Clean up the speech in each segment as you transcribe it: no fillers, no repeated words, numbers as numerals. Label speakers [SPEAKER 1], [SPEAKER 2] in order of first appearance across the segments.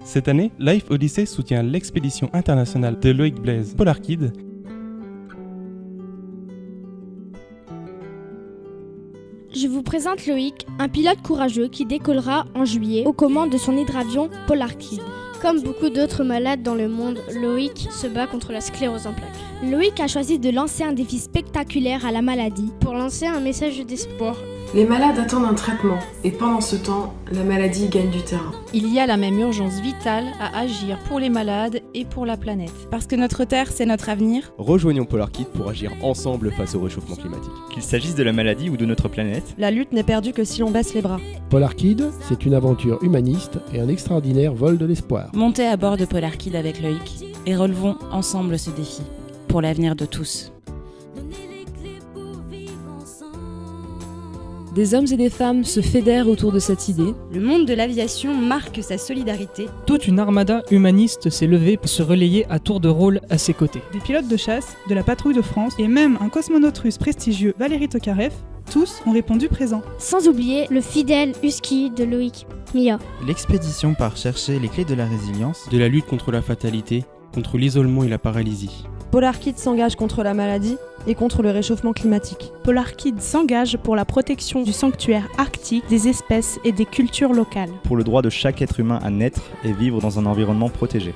[SPEAKER 1] Cette année, Life Odyssey soutient l'expédition internationale de Loïc Blaise, Polar Kid.
[SPEAKER 2] Je vous présente Loïc, un pilote courageux qui décollera en juillet aux commandes de son hydravion Polar Kid. Comme beaucoup d'autres malades dans le monde, Loïc se bat contre la sclérose en plaques. Loïc a choisi de lancer un défi spectaculaire à la maladie pour lancer un message d'espoir.
[SPEAKER 3] Les malades attendent un traitement et pendant ce temps, la maladie gagne du terrain.
[SPEAKER 4] Il y a la même urgence vitale à agir pour les malades et pour la planète.
[SPEAKER 5] Parce que notre Terre, c'est notre avenir.
[SPEAKER 6] Rejoignons Polar Kid pour agir ensemble face au réchauffement climatique.
[SPEAKER 7] Qu'il s'agisse de la maladie ou de notre planète,
[SPEAKER 8] la lutte n'est perdue que si l'on baisse les bras.
[SPEAKER 9] Polar Kid, c'est une aventure humaniste et un extraordinaire vol de l'espoir.
[SPEAKER 5] Montez à bord de Polar Kid avec Loïc et relevons ensemble ce défi pour l'avenir de tous.
[SPEAKER 8] Des hommes et des femmes se fédèrent autour de cette idée.
[SPEAKER 10] Le monde de l'aviation marque sa solidarité.
[SPEAKER 11] Toute une armada humaniste s'est levée pour se relayer à tour de rôle à ses côtés.
[SPEAKER 12] Des pilotes de chasse, de la patrouille de France et même un cosmonaute russe prestigieux, Valéry Tokarev, tous ont répondu présent.
[SPEAKER 2] Sans oublier le fidèle husky de Loïc, Mia.
[SPEAKER 13] L'expédition part chercher les clés de la résilience,
[SPEAKER 1] de la lutte contre la fatalité, contre l'isolement et la paralysie.
[SPEAKER 8] Polar Kid s'engage contre la maladie et contre le réchauffement climatique.
[SPEAKER 12] Polar Kid s'engage pour la protection du sanctuaire arctique, des espèces et des cultures locales.
[SPEAKER 7] pour le droit de chaque être humain à naître et vivre dans un environnement protégé.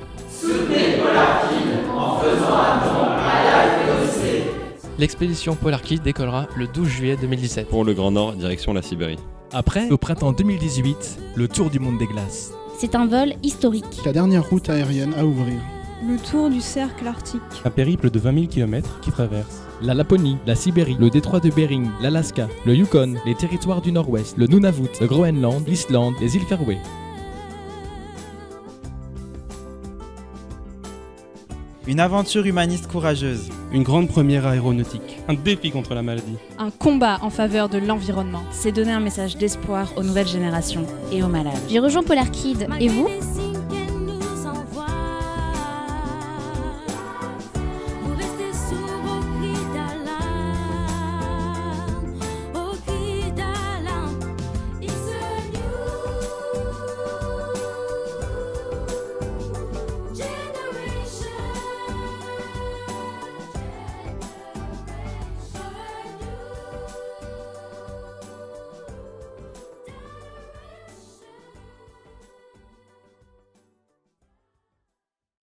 [SPEAKER 14] L'expédition Polar Kid décollera le 12 juillet 2017.
[SPEAKER 15] Pour le Grand Nord, direction la Sibérie.
[SPEAKER 16] Après, au printemps 2018, le tour du monde des glaces.
[SPEAKER 2] C'est un vol historique.
[SPEAKER 17] La dernière route aérienne à ouvrir.
[SPEAKER 18] Le tour du cercle arctique.
[SPEAKER 1] Un périple de 20 000 km qui traverse
[SPEAKER 16] la Laponie, la Sibérie, le détroit de Bering, l'Alaska, le Yukon, les territoires du Nord-Ouest, le Nunavut, le Groenland, l'Islande, les îles Faroé.
[SPEAKER 13] une aventure humaniste courageuse,
[SPEAKER 1] une grande première aéronautique, un défi contre la maladie,
[SPEAKER 4] un combat en faveur de l'environnement.
[SPEAKER 5] C'est donner un message d'espoir aux nouvelles générations et aux malades.
[SPEAKER 2] J'ai rejoint Polar Kid, et vous ?